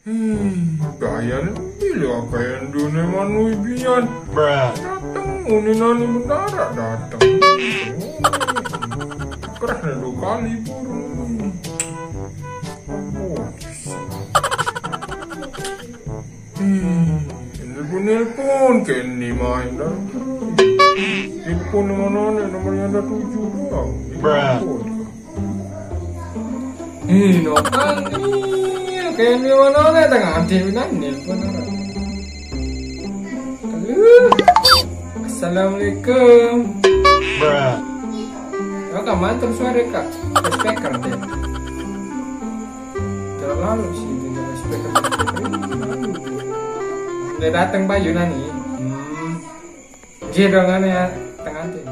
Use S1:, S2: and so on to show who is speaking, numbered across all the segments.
S1: Gaya bila kayak dunia manusian. Datang uninani mendarat datang. Kerasnya 2 kali burung. Nelpon Kenny main dah. Nelpon mana nomornya ada 7 doang. Nokan ni Kenny mana tengah aktif kan nelpon orang. Halo. Assalamualaikum. Kak mantap suara kak. Speaker deh. Terlalu sih dengan speaker. Udah datang Pak Yunani. Dia dongannya tengah deh.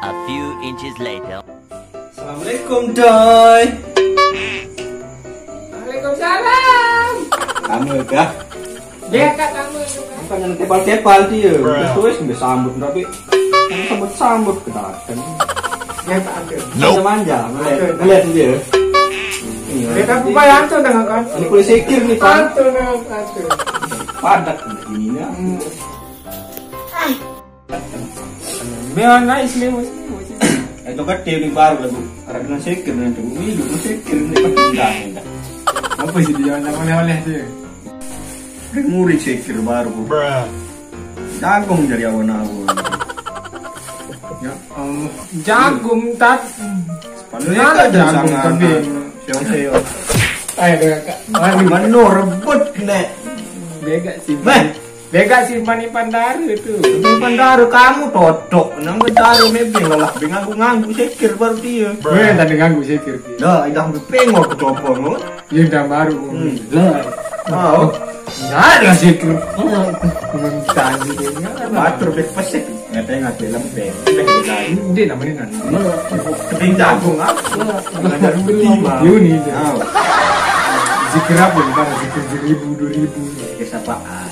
S2: A few inches later.
S3: Assalamualaikum Doy.
S1: Waalaikumsalam.
S3: Kamu kah?
S1: Dia kak kamu.
S3: Bukan yang kepal-kepal dia. Terus sampai sambut tapi sambut ke datang.
S1: Ya tak ada.
S3: Manja ngeliat dia.
S1: Dia tak bayar tuh dengan kan.
S3: Ini kulit sekir nih Pak.
S1: Atuh.
S3: Padat ini ya.
S1: Biar nice nih mus.
S3: Itu kan dia nih baru lah bu. Karena sekir nanti bu. Ini juga sekir nih Pak. Enggak.
S1: Apa sih dia oleh-oleh dia?
S3: Murid sekir baru bu. Jagung dari awan-awan.
S1: Ya, jagung tak.
S3: Padahal jagung tapi siang-siang.
S1: Ayo kak.
S3: Mano rebut nek.
S1: Bega simpan Pandaru itu.
S3: Pandaru kamu totok. Nang Pandaru mebeng lah. Nganggu sekir baru dia.
S1: Gue tadi nganggu sekir.
S3: Dah, idah pengok coba no.
S1: Iya udah baru.
S3: Mau.
S1: Nggak ada sekir. Tadi dia.
S3: Batur bek pesek. Ngeteng lempeng.
S1: Ini namanya nanti.
S3: Keping jagung ah. Jagung betima.
S1: Yuni. Zikir apa bukan zikir 1000 2000.
S3: Kisah apaan?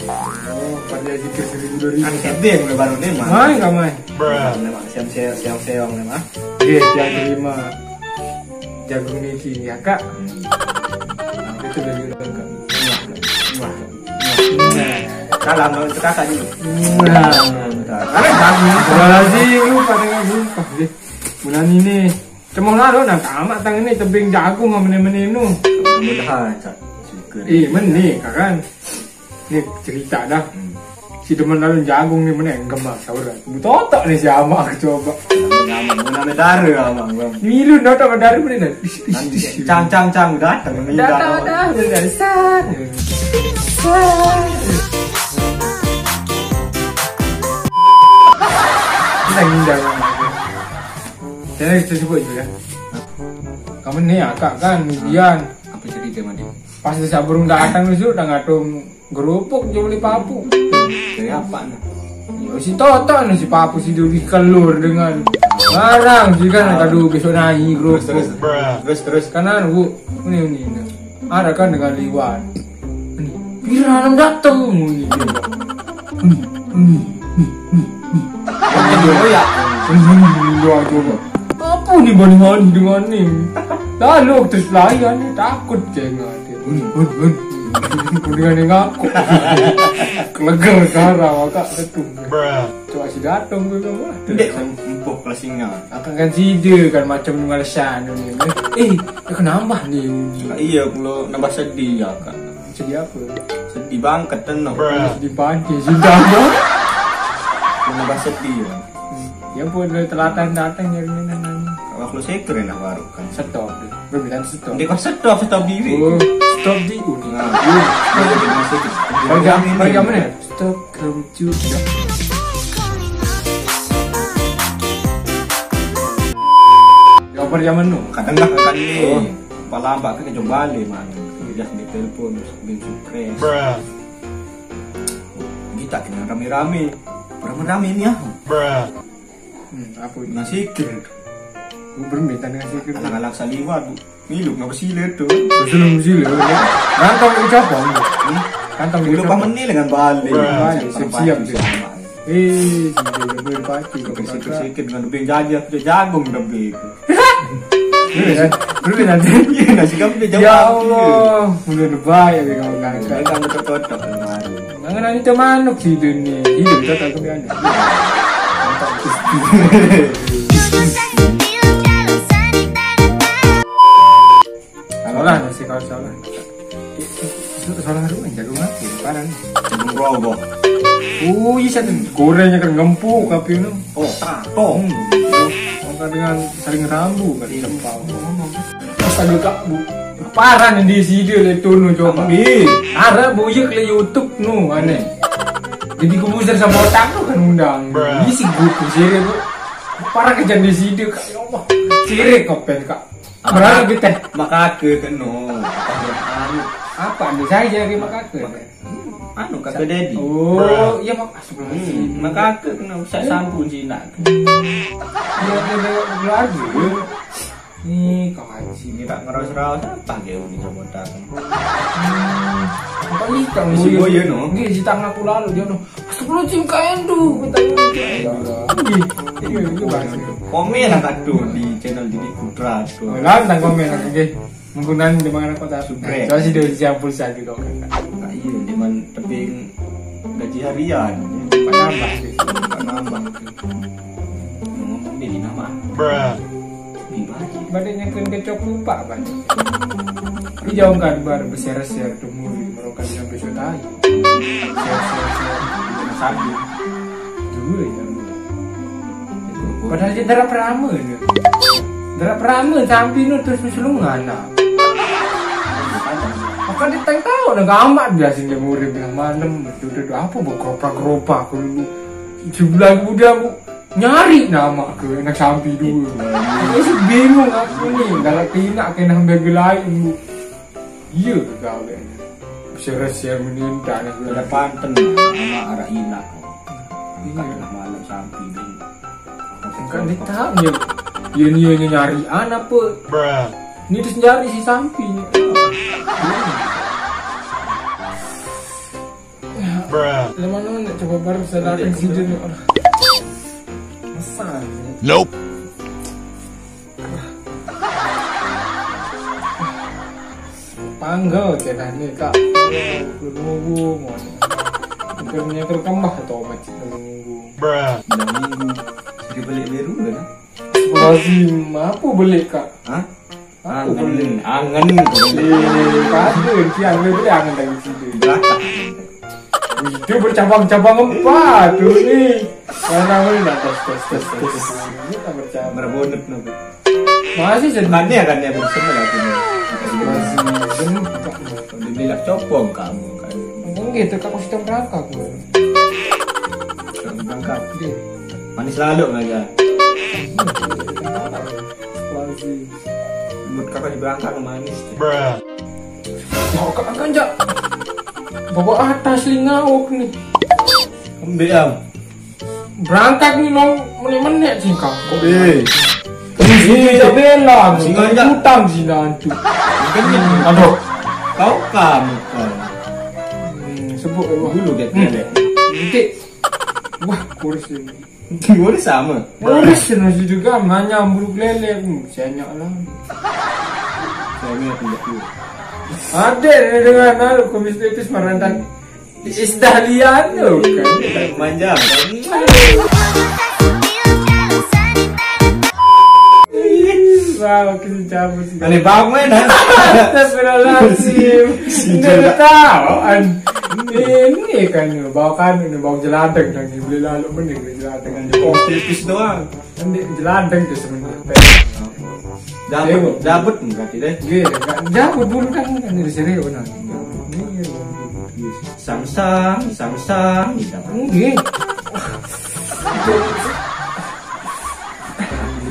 S1: Oh, pada zikir 1000 2000.
S3: Kan sebeng baru nih mah.
S1: Main enggak main?
S3: Memang siang-siang nih mah.
S1: Dia yang terima jagung niki ya kak. Itu dari orang kak.
S3: Salam dong itu kakak dulu.
S1: Ada jagung. Lazim lupa dengan lupa. Bulan ini cuma lalu nak amat tangan ini tebing jagung sama menenu.
S3: Mudah-mudahan
S1: menik kan. Ini cerita dah. Si teman lalu jagung nih mana yang gemak sauran. Totok nih si amak coba.
S3: Nama daru amang bang.
S1: Milu notok daru bener.
S3: Cang datang
S1: Datang bener sat. Kita ngindar lagi. Jadi kita sebut juga. Kamu nih akak kan Midian.
S3: Apa cerita mandi?
S1: Pas desa burung datang itu udah ngatung gerupuk jual beli papu.
S3: Dari apa nih?
S1: Ya si Toto nih si papu si Dudi kelur dengan barang sih kan kado besok naik gerupuk.
S3: Terus
S1: Kanan bu ini ada kan dengan liwan. Piranam datang ini.
S3: ya.
S1: Doa coba. Apa nih bandingan dengan ini? Lalu terus layan takut jangan. Dengan yang ngaku. Keleger karang kak tetung. Coba si datang gue mah.
S3: Dek empuk kelasingnya.
S1: Akan kan side kan macam ngalesan ini. Kenapa nih?
S3: Iya kalau nambah sedih ya kan.
S1: Sedih apa?
S3: Sedih banget tenang.
S1: Sedih panci sudah mah.
S3: Nambah sedih ya.
S1: Ya pun dari telatan datang nyariin anak.
S3: Kalau saya keren lah baru kan.
S1: Stop deh. Berbilang stop.
S3: Dia kok stop diri.
S1: Oh, stop di uni. Pergi mana? Stop kerucut. Ya pergi mana?
S3: Kadang nggak akan nih. Palambak kan coba balik mana. Dia di telepon, bin sukres. Kita kena rame-rame ini ya.
S1: Apa ini?
S3: Nasi kir.
S1: Berminta dengan sikit.
S3: Alang-alang saliwa bu. Miluk nggak bersilir tuh.
S1: Sebelum sila. Kantong ucapan. Kantong
S3: lupa menil dengan balik.
S1: Siap-siap dia. Sudah berpati.
S3: Sikit-sikit dengan lebih jajan, jagung lebih.
S1: Lu nanti.
S3: Iya, nasi kambing jauh.
S1: Ya Allah, udah baik ya kamu kan.
S3: Kayak kamu cocok.
S1: Jangan nanya teman nuk sih dunia. Hidup kita tak kebiasaan. Salah nasi kau salah. Salah rumah jagung aku, parah nih.
S3: Jagung roboh.
S1: Iya kan gorengnya kan ngempuk tapi nu.
S3: Oh, tato.
S1: Maka dengan saling rambu kan lempau. Astaga kak bu. Parah nih di sini le tunu coba. Ada bu yuk le YouTube nu aneh. Jadi kubuser sama otak tu kan undang. Isi buku sire bu. Parah kejan di sini kak. Ya Allah. Sire kopen kak. Berapa kita?
S3: Makake kan no.
S1: Apa nih saya jadi makake?
S3: Anu kakak Dedi.
S1: Oh, iya mak sebelah sini.
S3: Makake kena saya sampun Cina.
S1: Iya dia lagi. Nih kaji.
S3: Ini tak ngeros-ros apa ge uni coba.
S1: Apa nih kang
S3: Si Boyo no?
S1: Nggih si tang aku lalu dia no. Sepuluh cim kaendu kita ini. Iya itu bahasa.
S3: Komen lah kado di channel Didi Putra tuh.
S1: Lah tang komen nggih. Menggunakan di mana kota
S3: Subrek.
S1: Soalnya dia siap pulsa gitu kan.
S3: Nah, iya, di mana tebing gaji harian.
S1: Penambah sih.
S3: Nambah. Ngomong di nama. Pribadi.
S1: Badannya kan kecok lupa kan. Tapi jauh kan bar beser-ser tumuri merokan sampai sutai. Ser-ser sapi. Dulu ya. Padahal dia darah perama ni. Darah perama sampai nu terus selungan lah. Maka dia tak tahu dah gamat biasanya murid bilang malam betul apa bu keropak aku dulu. Sebelah udah bu nyari nama ke nak sampai dulu. Aku bingung aku ni dalam kena ambil gelai bu. Iya ke kau ni. Share meninta nak
S3: Ada panten sama arah ina. Kalau malam sampai ni.
S1: Kan dia tahu ni. Dia nyari anak apa. Ni terus nyari si sampi ni. Lemana nak coba baru sedar insiden ni. Masal.
S2: Nope.
S1: Panggil cedah ni kak. Nunggu mau. Kerja terkembah atau macam nunggu.
S3: Minggu. Jadi balik beru kan?
S1: Lazim apa beli kak?
S3: Hah?
S1: Apa beli?
S3: Angan.
S1: Kade kian beli angan dari situ.
S3: Belakang.
S1: Itu bercabang-cabang empat tu ni. Mana boleh nak tes. Ini tak bercabang.
S3: Berbonut no.
S1: Masih sedih.
S3: Kan dia bersama lah tu.
S1: Masih sedih.
S3: Dia nak copong kamu kan.
S1: Mungkin gitu kak sistem berangkat tu.
S3: Berangkat. Manis lalu aja.
S1: Masih.
S3: Mood kakak berangkat manis.
S1: Kau kan jak. Bawa atas lingawak ni.
S3: Ambil am.
S1: Berangkat ni mau menit-menit sih kau.
S3: Eh.
S1: Tak bela.
S3: Singa jak.
S1: Hutang sih nanti.
S3: Aduh. Kau kamu kan.
S1: Sebut
S3: Dulu dia pilih.
S1: Titik. Wah, kurus ni.
S3: Boleh sama.
S1: Kurus ni juga hanya buruk lele. Banyak lah.
S3: Saya ni tidak tahu.
S1: Ada dengan komis tetis merantan isdahlian tu kan.
S3: Manjang.
S1: Wow, kita cabut.
S3: Kali bangun dah.
S1: Astagfirullahaladzim. Tidak tahu. Ini kan bawa jeladeng dan beli lalu mending jeladeng kan.
S3: Oh, tipis doang.
S1: Nanti jeladeng tu sebenarnya.
S3: Dabut enggak tidak?
S1: Gila, jauh dulu kan dari sini benar.
S3: Samsam.
S1: Enggak.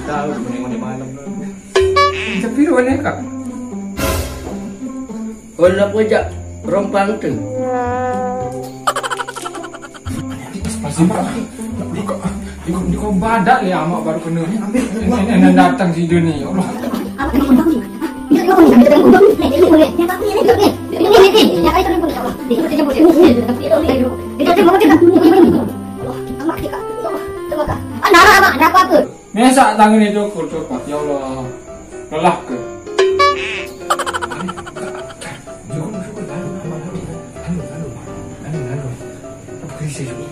S3: Tahu di malam.
S1: Tapi mana kak?
S4: Kalau pojak rompang tu.
S1: Masih pak. Di kau badak le amak baru kena. Ini datang si Joni. Allah. Mesak tangan itu coklat ya Allah. Lelah bisa juga.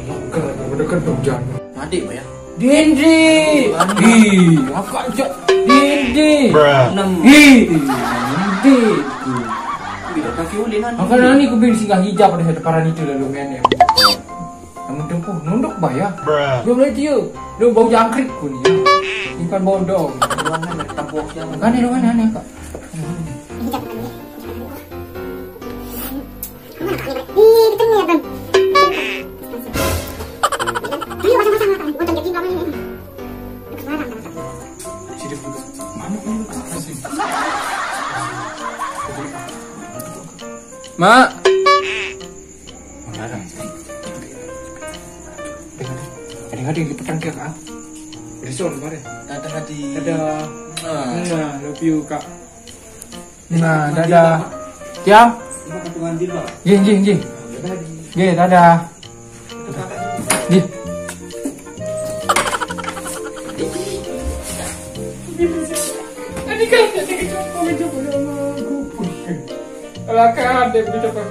S1: Lega udah kedok jangan.
S4: Adik Pak ya.
S1: Dende. Ih, apa aja? Dende.
S4: Enam.
S1: Ih, dende.
S4: Bila tak violin kan.
S1: Makanya ni aku beli singgah hijab pada depan itu lalu men. Namun tempuh nunduk bayar. Dia boleh dia. Dia bau jangkrik pun ya. Ikan bodong.
S4: Ruangan tampuk yang.
S1: Kan ini mana nih kak? Mak. Ada di petang kak. Reson kemarin.
S4: Ada hati.
S1: Dadah. Nah, love you kak. Nah, dadah. Tiam. Jing. Dadah. Jing. Ini kan coba. Kalau kan dia coba.